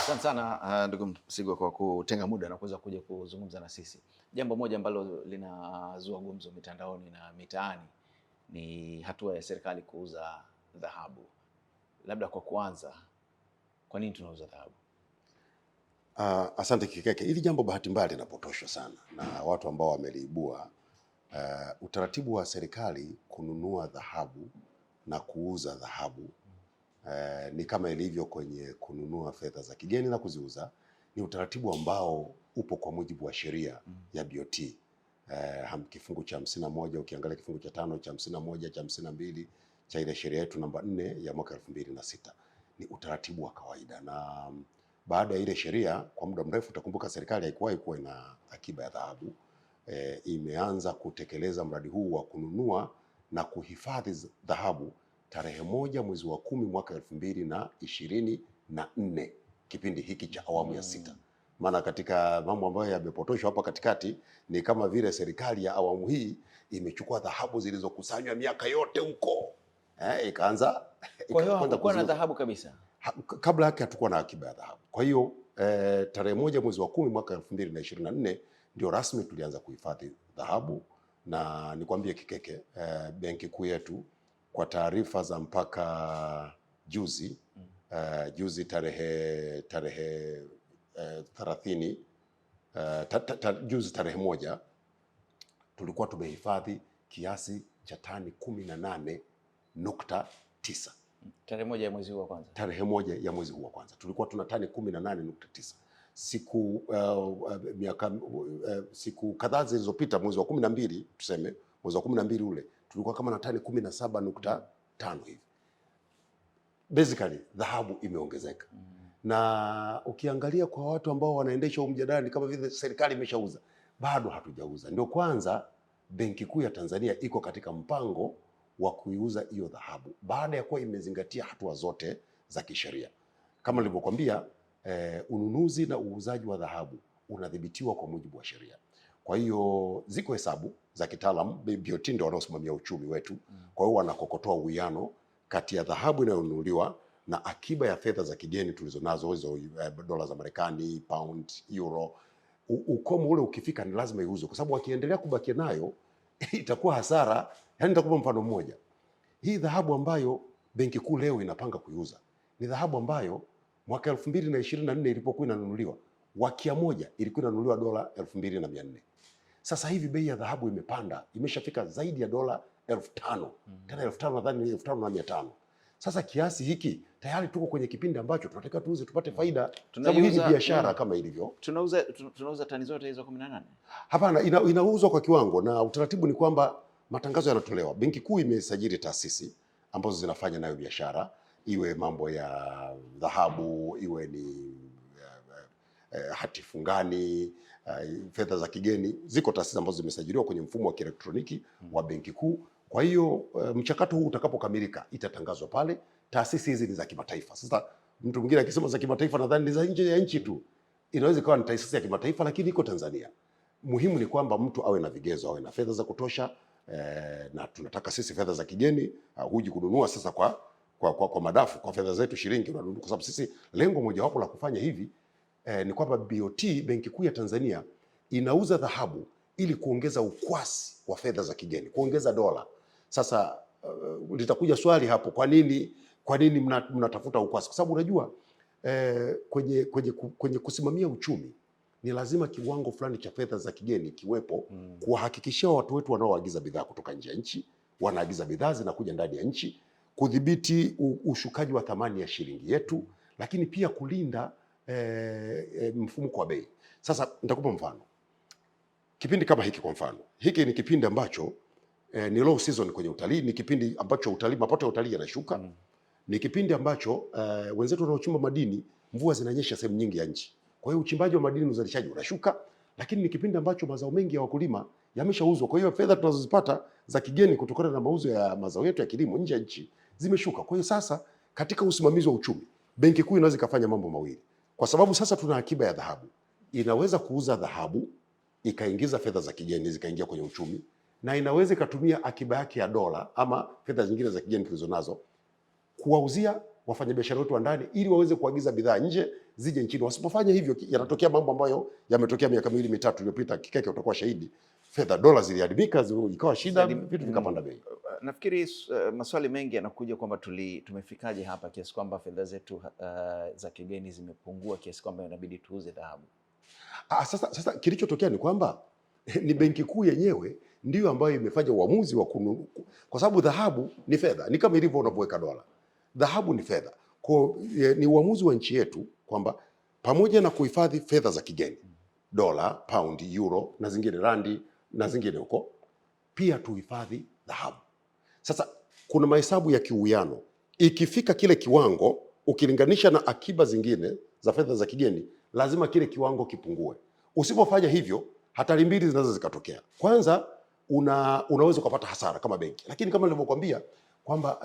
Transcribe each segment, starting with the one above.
Asante sana ndugu Msigwa kwa kutenga muda na kuweza kuja kuzungumza na sisi. Jambo moja ambalo linazua gumzo mitandaoni na mitaani ni hatua ya serikali kuuza dhahabu. Labda kwa kuanza, kwa nini tunauza dhahabu? Asante Kikeke. Hili jambo bahati mbaya linapotoshwa sana na watu ambao wameliibua. Utaratibu wa serikali kununua dhahabu na kuuza dhahabu ni kama ilivyo kwenye kununua fedha za kigeni na kuziuza. Ni utaratibu ambao upo kwa mujibu wa sheria ya BOT. Kifungu cha 51, ukiangalia kifungu cha 5, cha 51, cha 52 cha ile sheria yetu namba 4 ya mwaka 2006. Ni utaratibu wa kawaida, na baada ya ile sheria kwa muda mrefu, utakumbuka serikali haikuwahi kuwa na akiba ya dhahabu. Imeanza kutekeleza mradi huu wa kununua na kuhifadhi dhahabu tarehe 1 mwezi wa 10 mwaka 2024, kipindi hiki cha awamu ya 6. Maana katika mambo ambayo yamepotoshwa hapa katikati ni kama vile serikali ya awamu hii imechukua dhahabu zilizokusanywa miaka yote huko, ikaanza. Kwa hiyo hakukuwa na dhahabu kabisa. Kabla yake hatukuwa na akiba ya dhahabu. Kwa hiyo tarehe 1 mwezi wa 10 mwaka 2024 ndio rasmi tulianza kuhifadhi dhahabu, na nikwambie Kikeke, benki kuu yetu kwa taarifa za mpaka juzi juzi tarehe 30 juzi tarehe 1 tulikuwa tumehifadhi kiasi cha tani 18.9. Tarehe 1 ya mwezi huu wa kwanza. Tarehe 1 ya mwezi huu wa kwanza tulikuwa tuna tani 18.9. Siku kadhaa zilizopita, mwezi wa 12, tuseme mwezi wa 12 ule, tulikuwa kama na tani 17.5 hivi. Basically dhahabu imeongezeka. Na ukiangalia kwa watu ambao wanaendesha huu mjadala ni kama vile serikali imeshauza. Bado hatujauza. Ndio kwanza Benki Kuu ya Tanzania iko katika mpango wa kuiuza hiyo dhahabu baada ya kuwa imezingatia hatua zote za kisheria. Kama nilivyokuambia, ununuzi na uuzaji wa dhahabu unadhibitiwa kwa mujibu wa sheria. Kwa hiyo ziko hesabu za kitaalamu, BOT ndio wanaosimamia uchumi wetu. Kwa hiyo wanakokotoa uwiano kati ya dhahabu inayonunuliwa na akiba ya fedha za kigeni tulizonazo, hizo dola za Marekani, pound, euro. Ukomo ule ukifika ni lazima iuzwe, kwa sababu wakiendelea kubakia nayo itakuwa hasara. Yaani nitakupa mfano mmoja. Hii dhahabu ambayo Benki Kuu leo inapanga kuiuza ni dhahabu ambayo mwaka 2024 ilipokuwa inanunuliwa, wakia moja ilikuwa inanunuliwa dola 2400. Sasa hivi bei ya dhahabu imepanda, imeshafika zaidi ya dola 5000. Tena 5000, nadhani 5500. Sasa kiasi hiki tayari tuko kwenye kipindi ambacho tunataka tuuze tupate faida. Sababu hii ni biashara kama ilivyo. Tunauza tani zote hizo 18? Hapana, inauzwa kwa kiwango, na utaratibu ni kwamba matangazo yanatolewa. Benki Kuu imesajili taasisi ambazo zinafanya nayo biashara, iwe mambo ya dhahabu, iwe ni hati fungani, fedha za kigeni. Ziko taasisi ambazo zimesajiliwa kwenye mfumo wa kielektroniki wa Benki Kuu. Kwa hiyo mchakato huu utakapokamilika itatangazwa pale. Taasisi hizi ni za kimataifa. Sasa mtu mwingine akisema za kimataifa, nadhani ni za nje ya nchi tu. Inaweza kuwa ni taasisi ya kimataifa lakini iko Tanzania. Muhimu ni kwamba mtu awe na vigezo, awe na fedha za kutosha. Na tunataka sisi fedha za kigeni, huji kununua sasa kwa madafu, kwa fedha zetu shilingi unanunua, kwa sababu sisi lengo mojawapo la kufanya hivi ni kwamba BOT, Benki Kuu ya Tanzania, inauza dhahabu ili kuongeza ukwasi wa fedha za kigeni, kuongeza dola. Sasa litakuja swali hapo, kwa nini mnatafuta ukwasi? Kwa sababu unajua kwenye kusimamia uchumi ni lazima kiwango fulani cha fedha za kigeni kiwepo, kuwahakikishia watu wetu wanaoagiza bidhaa kutoka nje ya nchi wanaagiza bidhaa zinakuja ndani ya nchi, kudhibiti ushukaji wa thamani ya shilingi yetu, lakini pia kulinda mfumuko wa bei. Sasa nitakupa mfano. Kipindi kama hiki, kwa mfano, hiki ni kipindi ambacho ni low season kwenye utalii, ni kipindi ambacho utalii, mapato ya utalii yanashuka. Ni kipindi ambacho wenzetu wanaochimba madini, mvua zinanyesha sehemu nyingi ya nchi. Kwa hiyo uchimbaji wa madini, uzalishaji unashuka, lakini ni kipindi ambacho mazao mengi ya wakulima yameshauzwa. Kwa hiyo fedha tunazozipata za kigeni kutokana na mauzo ya mazao yetu ya kilimo nje ya nchi zimeshuka. Kwa hiyo sasa katika usimamizi wa uchumi, Benki Kuu inaweza kufanya mambo mawili. Kwa sababu sasa tuna akiba ya dhahabu, inaweza kuuza dhahabu ikaingiza fedha za kigeni zikaingia kwenye uchumi, na inaweza ikatumia akiba yake ya dola ama fedha zingine za kigeni tulizonazo kuwauzia wafanyabiashara wetu wa ndani ili waweze kuagiza bidhaa nje zije nchini. Wasipofanya hivyo, yanatokea mambo ambayo yametokea miaka 2 mitatu iliyopita. Kikeke utakuwa shahidi, fedha dola ziliharibika, ikawa shida, vitu vikapanda bei. Nafikiri maswali mengi yanakuja kwamba tumefikaje hapa kiasi kwamba fedha zetu za kigeni zimepungua kiasi kwamba inabidi tuuze dhahabu. Sasa kilichotokea ni kwamba ni benki kuu yenyewe ndiyo ambayo imefanya uamuzi wa kununua, kwa sababu dhahabu ni fedha, ni kama ilivyo unavyoweka dola. Dhahabu ni fedha. Kwa ni uamuzi wa nchi yetu kwamba pamoja na kuhifadhi fedha za kigeni, dola, pound, euro na zingine randi na zingine huko, pia tuhifadhi dhahabu. Sasa kuna mahesabu ya kiuwiano. Ikifika kile kiwango ukilinganisha na akiba zingine za fedha za kigeni, lazima kile kiwango kipungue. Usipofanya hivyo, hatari mbili zinaweza zikatokea. Kwanza, unaweza kupata hasara kama benki, lakini kama nilivyokuambia kwamba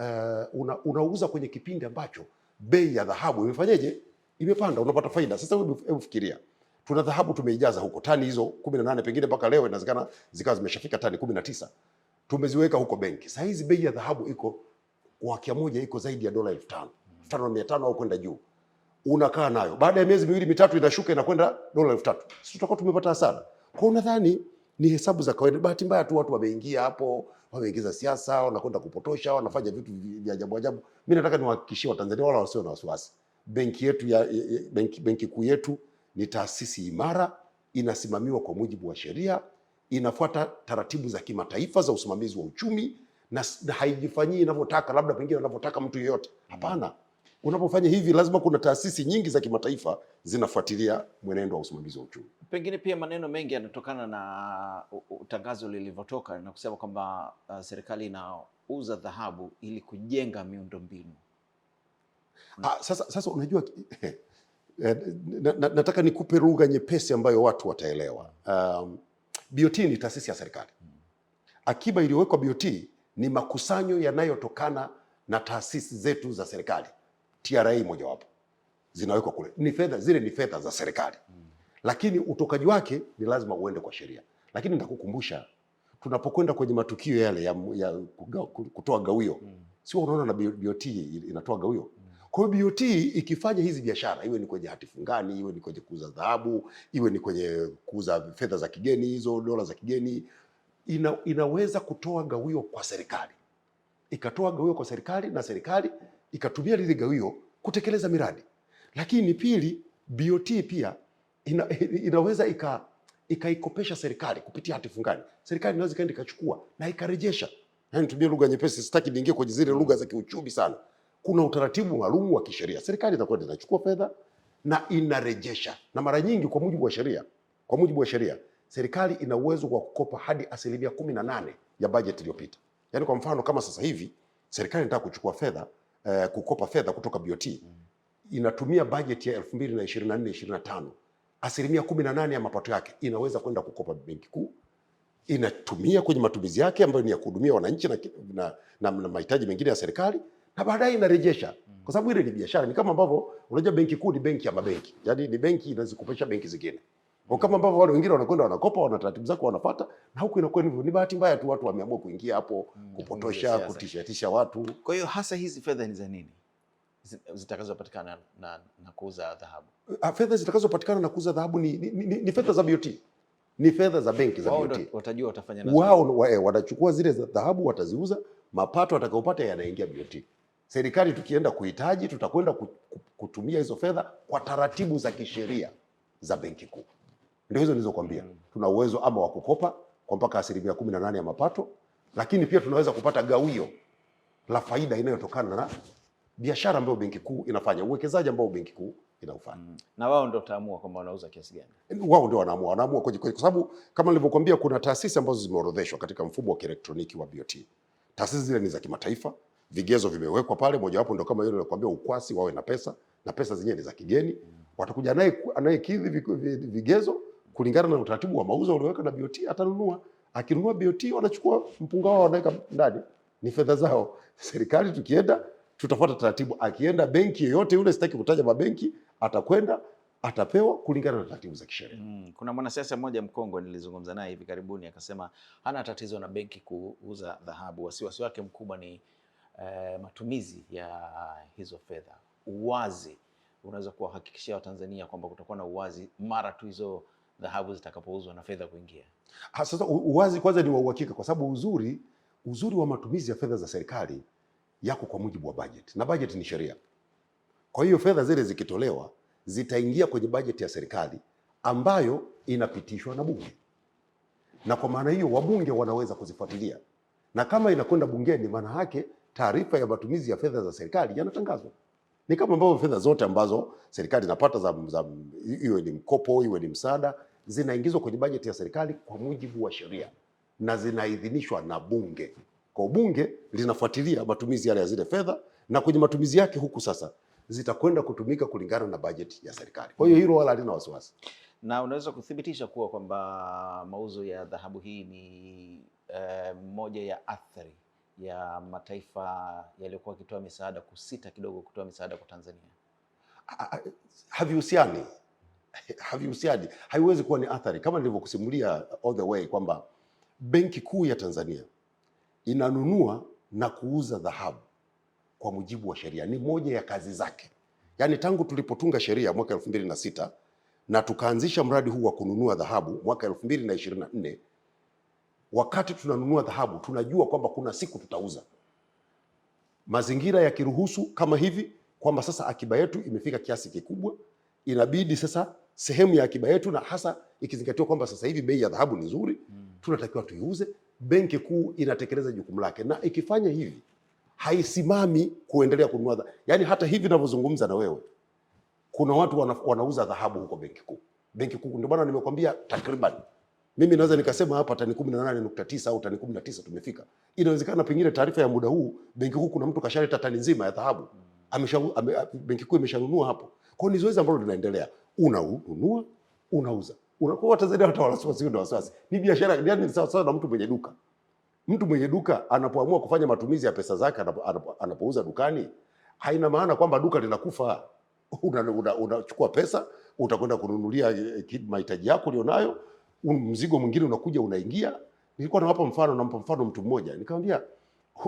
unauza kwenye kipindi ambacho bei ya dhahabu imefanyaje, imepanda, unapata faida. Sasa hebu fikiria, tuna dhahabu tumeijaza huko tani hizo 18, pengine mpaka leo inawezekana zikawa zimeshafika tani 19, tumeziweka huko benki. Sasa hizi bei ya dhahabu iko kwa kia moja iko zaidi ya dola 5,000, 5,500 au kwenda juu. Unakaa nayo, baada ya miezi 2 mitatu inashuka inakwenda dola 3,000. Sisi tutakuwa tumepata hasara. Kwa nadhani ni hesabu za kawaida. Bahati mbaya tu watu wameingia hapo, wameingiza siasa, wanakwenda kupotosha, wanafanya vitu vya ajabu ajabu. Mimi nataka niwahakikishie Watanzania wala wasio na wasiwasi. Benki yetu benki kuu yetu ni taasisi imara, inasimamiwa kwa mujibu wa sheria, inafuata taratibu za kimataifa za usimamizi wa uchumi na haijifanyii inavyotaka, labda pengine anavyotaka mtu yeyote. Hapana. Unapofanya hivi lazima kuna taasisi nyingi za kimataifa zinafuatilia mwenendo wa usimamizi wa uchumi. Pengine pia maneno mengi yanatokana na tangazo lilivyotoka na kusema kwamba serikali inauza dhahabu ili kujenga miundombinu. Sasa unajua nataka nikupe lugha nyepesi ambayo watu wataelewa. BOT ni taasisi ya serikali. Akiba iliyowekwa BOT ni makusanyo yanayotokana na taasisi zetu za serikali. TRA mojawapo zinawekwa kule, ni fedha zile, ni fedha za serikali. Lakini utokaji wake ni lazima uende kwa sheria. Lakini nitakukumbusha, tunapokwenda kwenye matukio yale ya kutoa gawio, sio unaona na BOT inatoa gawio. Kwa hiyo BOT ikifanya hizi biashara, iwe ni kwenye hati fungani, iwe ni kwenye kuuza dhahabu, iwe ni kwenye kuuza fedha za kigeni, hizo dola za kigeni, inaweza kutoa gawio kwa serikali. Ikatoa gawio kwa serikali na serikali ikatumia lile gawio kutekeleza miradi. Lakini pili, BOT pia inaweza ikaikopesha serikali kupitia hati fungani. Serikali inaweza kaenda ikachukua na ikarejesha. Yaani tumie lugha nyepesi, sitaki niingie kwenye zile lugha za kiuchumi sana. Kuna utaratibu maalum wa kisheria. Serikali itakwenda inachukua fedha na inarejesha. Na mara nyingi kwa mujibu wa sheria, serikali ina uwezo wa kukopa hadi 18% ya bajeti iliyopita. Yaani kwa mfano kama sasa hivi serikali inataka kuchukua fedha, kukopa fedha kutoka BOT, inatumia bajeti ya 2024-2025, 18% ya mapato yake inaweza kwenda kukopa benki kuu, inatumia kwenye matumizi yake ambayo ni ya kuhudumia wananchi na mahitaji mengine ya serikali, na baadaye inarejesha. Kwa sababu ile ni biashara, ni kama ambavyo unajua benki kuu ni benki ya mabenki. Yaani ni benki inazikopesha benki zingine. Kwa kama ambavyo wale wengine wanakwenda wanakopa, wana taratibu zako wanafuata, na huku inakuwa hivyo. Ni bahati mbaya tu watu wameamua kuingia hapo kupotosha, kutishatisha watu. Kwa hiyo hasa hizi fedha ni za nini zitakazopatikana na kuuza dhahabu? Fedha zitakazopatikana na kuuza dhahabu ni fedha za BOT. Ni fedha za benki za BOT. Watajua watafanya nazo. Wao wanachukua zile za dhahabu, wataziuza, mapato atakayopata yanaingia BOT. Serikali tukienda kuhitaji, tutakwenda kutumia hizo fedha kwa taratibu za kisheria za benki kuu. Ndio hizo nilizokuambia. Tuna uwezo ama wa kukopa kwa mpaka 18% ya mapato, lakini pia tunaweza kupata gawio la faida inayotokana na biashara ambayo benki kuu inafanya, uwekezaji ambao benki kuu inaufanya. Na wao ndio wataamua kwamba wanauza kiasi gani. Wao ndio wanaamua kwa sababu kama nilivyokuambia kuna taasisi ambazo zimeorodheshwa katika mfumo wa kielektroniki wa BOT. Taasisi zile ni za kimataifa, vigezo vimewekwa pale, mojawapo ndio kama yule nilikwambia, ukwasi, wawe na pesa zenyewe ni za kigeni. Watakuja naye anayekidhi vigezo kulingana na utaratibu wa mauzo ulioweka na BOT, atanunua. Akinunua BOT wanachukua mpunga wao wanaweka ndani, ni fedha zao. Serikali tukienda tutafuata taratibu. Akienda benki yoyote yule, sitaki kutaja mabenki, atakwenda atapewa kulingana na taratibu za kisheria. Kuna mwanasiasa mmoja mkongwe nilizungumza naye hivi karibuni, akasema hana tatizo na benki kuuza dhahabu. Wasiwasi wake mkubwa ni matumizi ya hizo fedha, uwazi unaweza kuwahakikishia Watanzania kwamba kutakuwa na uwazi mara tu hizo dhahabu zitakapouzwa na fedha kuingia? Sasa uwazi kwanza ni wa uhakika, kwa sababu uzuri wa matumizi ya fedha za serikali yako kwa mujibu wa budget, na budget ni sheria. Kwa hiyo fedha zile zikitolewa zitaingia kwenye budget ya serikali ambayo inapitishwa na bunge, na kwa maana hiyo wabunge wanaweza kuzifuatilia, na kama inakwenda bungeni, maana yake taarifa ya matumizi ya fedha za serikali yanatangazwa. Ni kama ambavyo fedha zote ambazo serikali inapata iwe ni mkopo, iwe ni msaada, zinaingizwa kwenye bajeti ya serikali kwa mujibu wa sheria na zinaidhinishwa na bunge. Kwa bunge linafuatilia matumizi yale ya zile fedha, na kwenye matumizi yake huku sasa zitakwenda kutumika kulingana na bajeti ya serikali. Kwa hiyo hilo wala halina wasiwasi. Na unaweza kuthibitisha kuwa kwamba mauzo ya dhahabu hii ni moja ya athari ya mataifa yaliyokuwa yakitoa misaada kusita kidogo kutoa misaada kwa Tanzania? Havihusiani, haiwezi kuwa ni athari, kama nilivyokusimulia all the way kwamba Benki Kuu ya Tanzania inanunua na kuuza dhahabu kwa mujibu wa sheria, ni moja ya kazi zake. Yaani tangu tulipotunga sheria mwaka 2006 na tukaanzisha mradi huu wa kununua dhahabu mwaka 2024, wakati tunanunua dhahabu tunajua kwamba kuna siku tutauza. Mazingira yakiruhusu kama hivi kwamba sasa akiba yetu imefika kiasi kikubwa, inabidi sasa sehemu ya akiba yetu, na hasa ikizingatiwa kwamba sasa hivi bei ya dhahabu ni nzuri, tunatakiwa tuiuze. Benki Kuu inatekeleza jukumu lake, na ikifanya hivi haisimami kuendelea kununua. Yaani hata hivi ninavyozungumza na wewe, kuna watu wanauza dhahabu huko Benki Kuu. Benki Kuu ndio bwana, nimekwambia takriban mimi naweza nikasema hapa tani 18.9 au tani 19 tumefika. Inawezekana pengine taarifa ya muda huu Benki Kuu kuna mtu kashaleta tani nzima ya dhahabu. Benki Kuu imeshanunua hapo. Kwa hiyo ni zoezi ambalo linaendelea. Unanunua, unauza. Unakuwa Tanzania hata wasiwasi. Ni biashara, yani sawa sawa na mtu mwenye duka. Mtu mwenye duka anapoamua kufanya matumizi ya pesa zake anapouza dukani, haina maana kwamba duka linakufa. Unachukua pesa, utakwenda kununulia mahitaji yako ulionayo, mzigo mwingine unakuja unaingia. Nilikuwa nampa mfano mtu mmoja, nikamwambia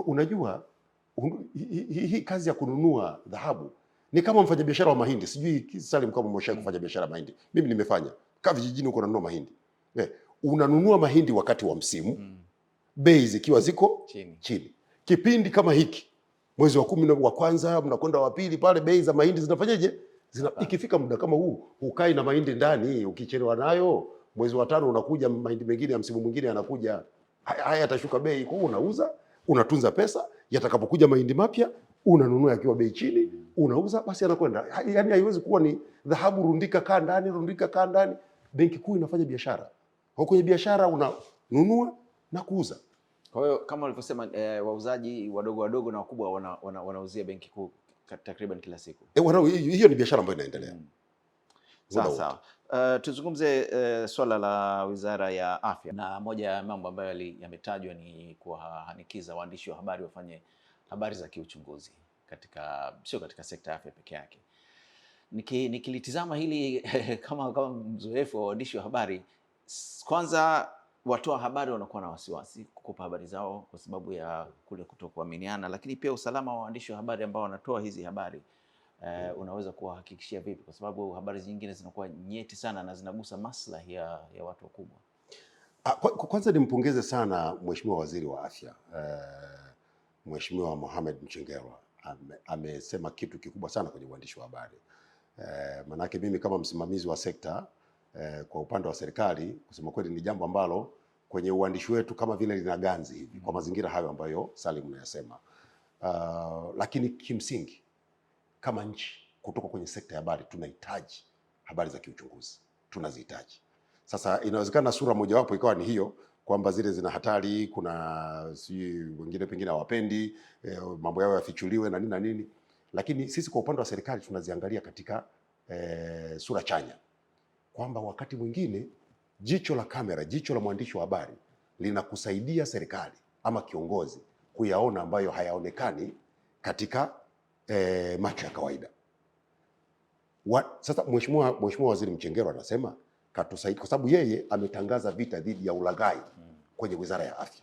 unajua hii kazi ya kununua dhahabu ni kama mfanyabiashara wa mahindi. Sijui Salim kama umesha kufanya biashara mahindi. Mimi nimefanya. Kaa vijijini huko nanunua mahindi. Unanunua mahindi wakati wa msimu, bei zikiwa ziko chini. Kipindi kama hiki mwezi wa 10 wa kwanza mnakwenda wa pili, pale bei za mahindi zinafanyaje? Ikifika muda kama huu, ukai na mahindi ndani, ukichelewa nayo mwezi wa 5 unakuja mahindi mengine ya msimu mwingine yanakuja, haya yatashuka bei. Kwa hiyo unauza, unatunza pesa, yatakapokuja mahindi mapya unanunua yakiwa bei chini, unauza, basi anakwenda. Yaani haiwezi kuwa ni dhahabu rundika kaa ndani. Benki Kuu inafanya biashara. Kwa kwenye biashara unanunua na kuuza. Kwa hiyo kama walivyosema wauzaji wadogo na wakubwa wanauzia Benki Kuu takriban kila siku. Hiyo ni biashara ambayo inaendelea. Sawa. Tuzungumze swala la Wizara ya Afya, na moja ya mambo ambayo yametajwa ni kuwahanikiza waandishi wa habari wafanye habari za kiuchunguzi sio katika sekta ya afya peke yake. Nikilitizama hili kama mzoefu wa waandishi wa habari, kwanza watoa habari wanakuwa na wasiwasi kukupa habari zao kwa sababu ya kule kutokuaminiana, lakini pia usalama wa waandishi wa habari ambao wanatoa hizi habari unaweza kuwahakikishia vipi? Kwa sababu habari zingine zinakuwa nyeti sana na zinagusa maslahi ya watu wakubwa. Kwanza nimpongeze sana Mheshimiwa Waziri wa Afya, Mheshimiwa Mohamed Mchengerwa. Amesema kitu kikubwa sana kwenye uandishi wa habari. Manake mimi kama msimamizi wa sekta kwa upande wa serikali, kusema kweli ni jambo ambalo kwenye uandishi wetu kama vile lina ganzi hivi kwa mazingira hayo ambayo Salim unayasema. Lakini kimsingi kama nchi kutoka kwenye sekta ya habari tunahitaji habari za kiuchunguzi, tunazihitaji. Sasa inawezekana sura mojawapo ikawa ni hiyo kwamba zile zina hatari, kuna wengine pengine hawapendi mambo yao yafichuliwe na nini, lakini sisi kwa upande wa serikali tunaziangalia katika sura chanya, kwamba wakati mwingine jicho la kamera, jicho la mwandishi wa habari linakusaidia serikali ama kiongozi kuyaona ambayo hayaonekani katika macho ya kawaida. Sasa Mheshimiwa Waziri Mchengerwa anasema katusaidia kwa sababu yeye ametangaza vita dhidi ya ulaghai kwenye Wizara ya Afya.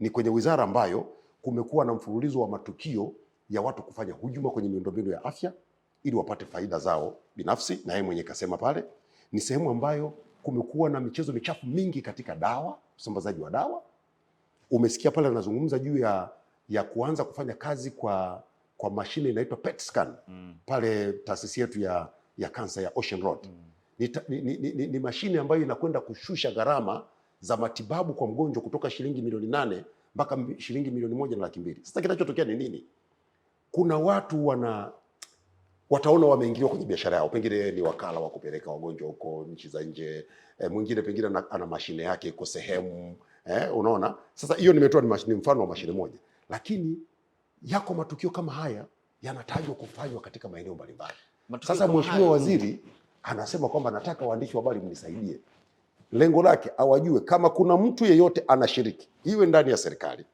Ni kwenye wizara ambayo kumekuwa na mfululizo wa matukio ya watu kufanya hujuma kwenye miundombinu ya afya, ili wapate faida zao binafsi, na yeye mwenyewe kasema pale ni sehemu ambayo kumekuwa na michezo michafu mingi katika dawa, usambazaji wa dawa. Umesikia pale anazungumza juu ya kuanza kufanya kazi kwa mashine inaitwa PET scan pale taasisi yetu ya kansa ya Ocean Road. Ni mashine ambayo inakwenda kushusha gharama za matibabu kwa mgonjwa kutoka shilingi milioni 8 mpaka shilingi milioni 1.2. Sasa kinachotokea ni nini? Kuna watu wataona wameingiliwa kwenye biashara yao, pengine ni wakala wa kupeleka wagonjwa huko nchi za nje, mwingine pengine ana mashine yake iko sehemu, unaona. Sasa hiyo nimetoa ni mfano wa mashine moja, lakini yako matukio kama haya yanatajwa kufanywa katika maeneo mbalimbali. Sasa Mheshimiwa Waziri anasema kwamba nataka waandishi wa habari mnisaidie. Lengo lake awajue kama kuna mtu yeyote anashiriki, iwe ndani ya serikali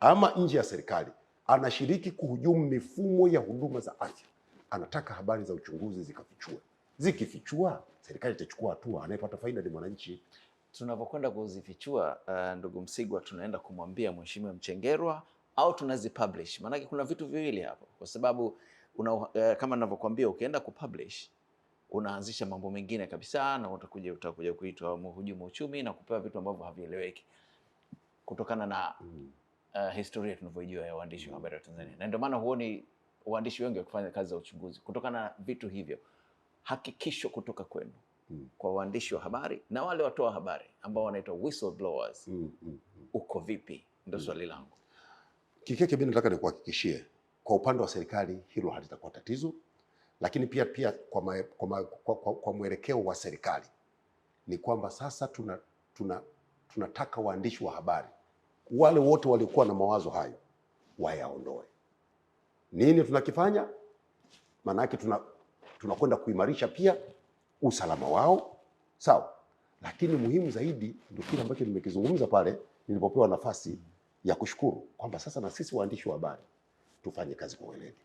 ama nje ya serikali, anashiriki kuhujumu mifumo ya huduma za afya. Anataka habari za uchunguzi zikafichue. Zikifichua, serikali itachukua hatua, anayepata faida ni mwananchi. Tunapokwenda kuzifichua, ndugu Msigwa, tunaenda kumwambia Mheshimiwa Mchengerwa au tunazipublish? Maanake kuna vitu viwili hapo, kwa sababu kama ninavyokuambia, ukienda kupublish unaanzisha mambo mengine kabisa, na utakuja kuitwa mhujumu uchumi na kupewa vitu ambavyo havieleweki kutokana na historia tunavyojua ya uandishi wa habari wa Tanzania. Na ndio maana huoni waandishi wengi wakifanya kazi za uchunguzi kutokana na vitu hivyo. Hakikisho kutoka kwenu kwa waandishi wa habari na wale watoa habari ambao wanaitwa whistleblowers, uko vipi? Ndio swali langu. Kikeke, mimi nataka nikuhakikishie kwa upande wa serikali hilo halitakuwa tatizo, lakini pia kwa mwelekeo wa serikali ni kwamba sasa tunataka waandishi wa habari wale wote waliokuwa na mawazo hayo wayaondoe. Nini tunakifanya? Maana yake tunakwenda kuimarisha pia usalama wao, sawa. Lakini muhimu zaidi ndio kile ambacho nimekizungumza pale nilipopewa nafasi ya kushukuru kwamba sasa na sisi waandishi wa habari tufanye kazi kwa weledi.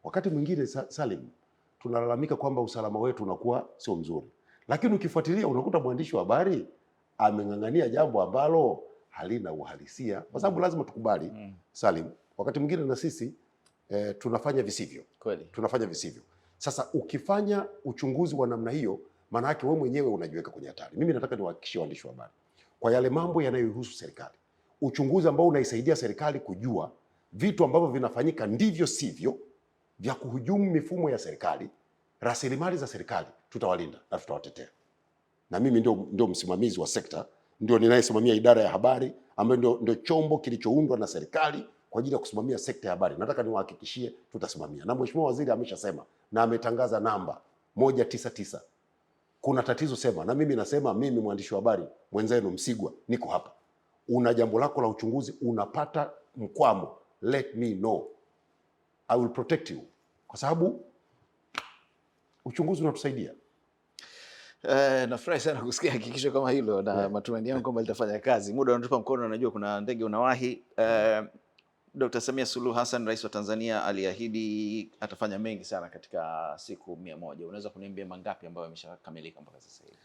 Wakati mwingine Salim, tunalalamika kwamba usalama wetu unakuwa sio mzuri, lakini ukifuatilia unakuta mwandishi wa habari ameng'ang'ania jambo ambalo halina uhalisia, kwa sababu lazima tukubali Salim, wakati mwingine na sisi tunafanya visivyo. Kweli. Tunafanya visivyo. Sasa ukifanya uchunguzi wa namna hiyo, maana yake wewe mwenyewe unajiweka kwenye hatari. Mimi nataka niwahakikishie waandishi wa habari kwa yale mambo yanayohusu serikali, uchunguzi ambao unaisaidia serikali kujua vitu ambavyo vinafanyika ndivyo sivyo, vya kuhujumu mifumo ya serikali, rasilimali za serikali, tutawalinda na tutawatetea. Na mimi ndio msimamizi wa sekta, ndio ninayesimamia idara ya habari ambayo ndio chombo kilichoundwa na serikali kwa ajili ya kusimamia sekta ya habari. Nataka niwahakikishie tutasimamia. Na Mheshimiwa Waziri ameshasema na ametangaza namba 199. Kuna tatizo sema, na mimi nasema, mimi mwandishi wa habari mwenzenu Msigwa niko hapa. Una jambo lako la uchunguzi unapata mkwamo, let me know. I will protect you. Kwa sababu uchunguzi unatusaidia. Nafurahi sana kusikia hakikisho kama hilo na matumaini yangu kwamba litafanya kazi. Muda unatupa mkono, najua kuna ndege unawahi. Dr. Samia Suluhu Hassan, Rais wa Tanzania, aliahidi atafanya mengi sana katika siku 100. Unaweza kuniambia mangapi ambayo yameshakamilika mpaka sasa hivi?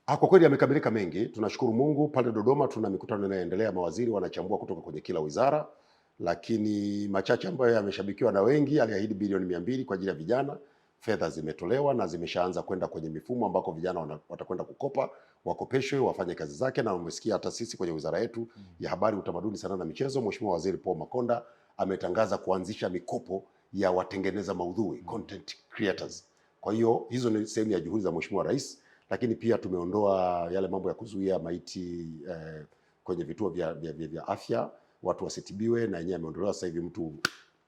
Kwa kweli yamekamilika mengi. Tunashukuru Mungu. Pale Dodoma tuna mikutano inayoendelea, mawaziri wanachambua kutoka kwenye kila wizara, lakini machache ambayo yameshabikiwa na wengi, aliahidi bilioni 200 kwa ajili ya vijana. Fedha zimetolewa na zimeshaanza kwenda kwenye mifumo ambako vijana watakwenda kukopa, wakopeshwe, wafanye kazi zake. Na umesikia hata sisi kwenye wizara yetu ya Habari, Utamaduni, Sanaa na Michezo, Mheshimiwa Waziri Paul Makonda ametangaza kuanzisha mikopo ya watengeneza maudhui, content creators. Kwa hiyo hizo ni sehemu ya juhudi za Mheshimiwa Rais, lakini pia tumeondoa yale mambo ya kuzuia maiti kwenye vituo vya afya, watu wasitibiwe, na yenyewe ameondolewa. Sasa hivi mtu,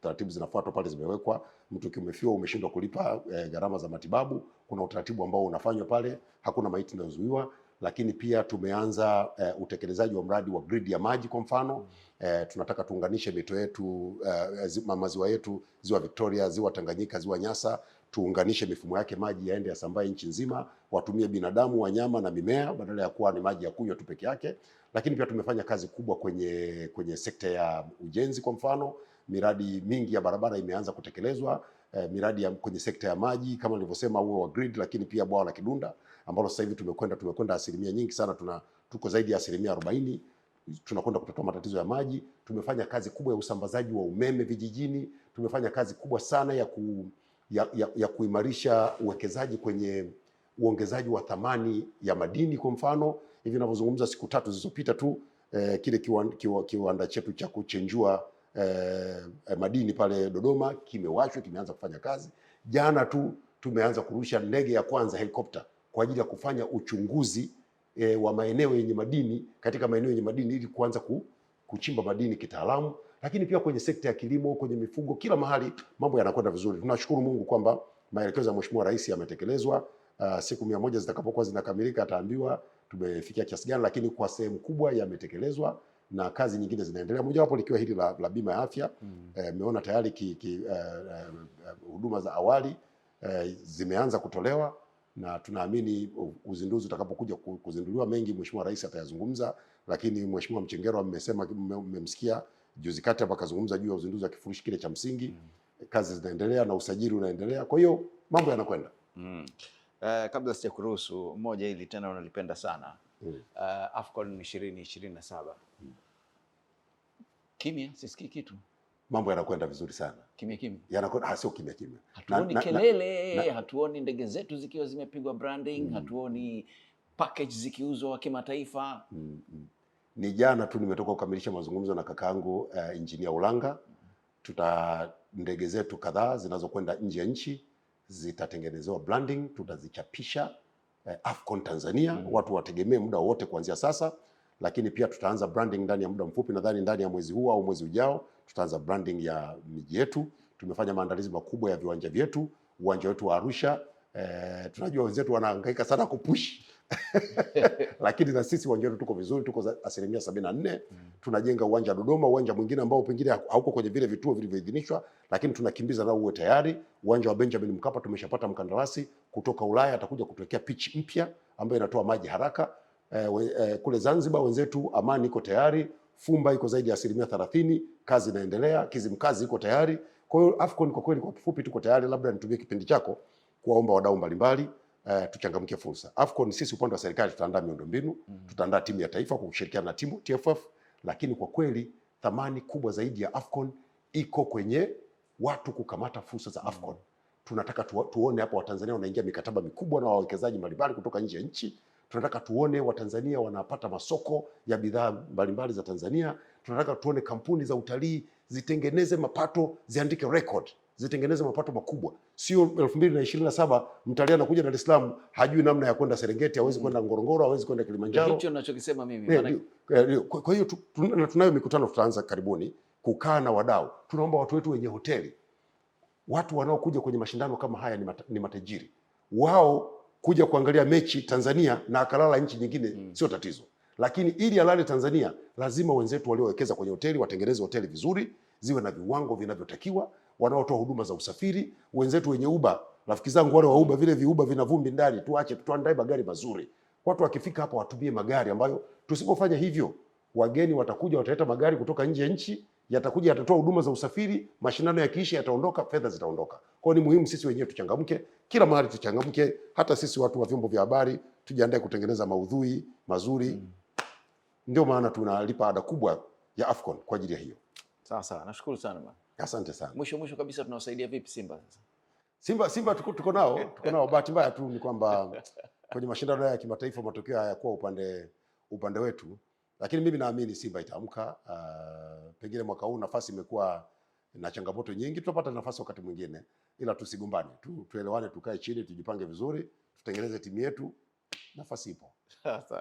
taratibu zinafuatwa pale, zimewekwa. Mtu kimefiwa, umeshindwa kulipa gharama za matibabu, kuna utaratibu ambao unafanywa pale, hakuna maiti inayozuiwa. Lakini pia tumeanza utekelezaji wa mradi wa grid ya maji. Kwa mfano tunataka tuunganishe mito yetu, maziwa yetu, ziwa Victoria, ziwa Tanganyika, ziwa Nyasa, tuunganishe mifumo yake maji yaende yasambae nchi nzima, watumie binadamu, wanyama na mimea, badala ya kuwa ni maji ya kunywa tu peke yake. Lakini pia tumefanya kazi kubwa kwenye sekta ya ujenzi. Kwa mfano miradi mingi ya barabara imeanza kutekelezwa, miradi kwenye sekta ya maji kama nilivyosema, huo wa grid, lakini pia bwawa la Kidunda ambalo sasa hivi tumekwenda asilimia nyingi sana, tuko zaidi ya asilimia 40, tunakwenda kutatua matatizo ya maji. Tumefanya kazi kubwa ya usambazaji wa umeme vijijini, tumefanya kazi kubwa sana ya kuimarisha uwekezaji kwenye uongezaji wa thamani ya madini. Kwa mfano hivi ninavyozungumza, siku 3 zilizopita tu kile kiwanda chetu cha kuchenjua madini pale Dodoma kimewashwa, kimeanza kufanya kazi. Jana tu tumeanza kurusha ndege ya kwanza helikopta kwa ajili ya kufanya uchunguzi wa maeneo yenye madini, katika maeneo yenye madini, ili kuanza kuchimba madini kitaalamu. Lakini pia kwenye sekta ya kilimo, kwenye mifugo, kila mahali mambo yanakwenda vizuri. Tunashukuru Mungu kwamba maelekezo ya Mheshimiwa Rais yametekelezwa. Siku 100 zitakapokuwa zinakamilika ataambiwa tumefikia kiasi gani, lakini kwa sehemu kubwa yametekelezwa na kazi nyingine zinaendelea, mojawapo likiwa hili la bima ya afya. Mmeona tayari huduma za awali zimeanza kutolewa, na tunaamini uzinduzi utakapokuja kuzinduliwa, mengi Mheshimiwa Rais atayazungumza. Lakini Mheshimiwa Mchengerwa mmemsikia juzi kati hapa akazungumza juu ya uzinduzi wa kifurushi kile cha msingi. Kazi zinaendelea na usajili unaendelea, kwa hiyo mambo yanakwenda. Kabla sija kuruhusu, moja hili tena unalipenda sana, AFCON 2027. Kimya, sisikii kitu. Mambo yanakwenda vizuri sana. Kimya. Yanakwenda, sio kimya. Hatuoni kelele, hatuoni ndege zetu zikiwa zimepigwa branding, hatuoni package zikiuzwa kimataifa. Ni jana tu nimetoka kukamilisha mazungumzo na kakaangu Engineer Ulanga. Ndege zetu kadhaa zinazokwenda nje ya nchi zitatengenezewa branding, tutazichapisha AFCON Tanzania. Watu wategemee muda wote kuanzia sasa. Lakini pia tutaanza branding ndani ya muda mfupi, nadhani ndani ya mwezi huu au mwezi ujao tutaanza branding ya miji yetu. Tumefanya maandalizi makubwa ya viwanja vyetu. Uwanja wetu wa Arusha, tunajua wenzetu wanahangaika sana kupush lakini na sisi uwanja wetu tuko vizuri, tuko 74%. Tunajenga uwanja Dodoma, uwanja mwingine ambao pengine hauko kwenye vile vituo vilivyoidhinishwa, lakini tunakimbiza nao uwe tayari. Uwanja wa Benjamin Mkapa tumeshapata mkandarasi kutoka Ulaya, atakuja kutuwekea pitch mpya ambayo inatoa maji haraka. Kule Zanzibar wenzetu Amani iko tayari, Fumba iko zaidi ya 30%, kazi inaendelea, Kizimkazi iko tayari. Kwa hiyo AFCON kwa kweli, kwa kifupi, tuko tayari. Labda nitumie kipindi chako kuwaomba wadau mbalimbali tuchangamkie fursa. AFCON sisi upande wa serikali tutaandaa miundombinu, tutaandaa timu ya taifa kwa kushirikiana na timu TFF, lakini kwa kweli thamani kubwa zaidi ya AFCON iko kwenye watu kukamata fursa za AFCON. Tunataka tuone hapa Watanzania wanaingia mikataba mikubwa na wawekezaji mbalimbali kutoka nje ya nchi. Tunataka tuone Watanzania wanapata masoko ya bidhaa mbalimbali za Tanzania. Tunataka tuone kampuni za utalii zitengeneze mapato, ziandike record, zitengeneze mapato makubwa. Sio 2027 mtalii anakuja Dar es Salaam hajui namna ya kwenda Serengeti, hawezi kwenda Ngorongoro, hawezi kwenda Kilimanjaro. Hicho ninachokisema mimi. Kwa hiyo tunayo mikutano tutaanza karibuni kukaa na wadau. Tunaomba watu wetu wenye hoteli, watu wanaokuja kwenye mashindano kama haya ni matajiri. Wao kuja kuangalia mechi Tanzania na akalala nchi nyingine sio tatizo. Lakini ili alale Tanzania, lazima wenzetu waliowekeza kwenye hoteli watengeneze hoteli vizuri, ziwe na viwango vinavyotakiwa, wanaotoa huduma za usafiri. Wenzetu wenye Uber, rafiki zangu wale wa Uber, vile viuba vina vumbi ndani, tuandae magari mazuri. Watu wakifika hapa watumie magari ambayo, tusipofanya hivyo, wageni watakuja, wataleta magari kutoka nje ya nchi, yatakuja, yatatoa huduma za usafiri, mashindano yakiisha yataondoka, fedha zitaondoka. Kwa hiyo ni muhimu sisi wenyewe tuchangamke, kila mahali tuchangamke, hata sisi watu wa vyombo vya habari tujiandae kutengeneza maudhui mazuri. Ndio maana tunalipa ada kubwa ya AFCON kwa ajili ya hiyo. Sawa, nashukuru sana bwana. Asante sana. Mwisho kabisa, tunawasaidia vipi Simba sasa? Simba tuko nao. Bahati mbaya tu ni kwamba kwenye mashindano ya kimataifa matokeo hayakuwa upande wetu, lakini mimi naamini Simba itaamka. Pengine mwaka huu nafasi imekuwa na changamoto nyingi, tutapata nafasi wakati mwingine, ila tusigombane, tuelewane, tukae chini, tujipange vizuri, tutengeneze timu yetu, nafasi ipo. Sasa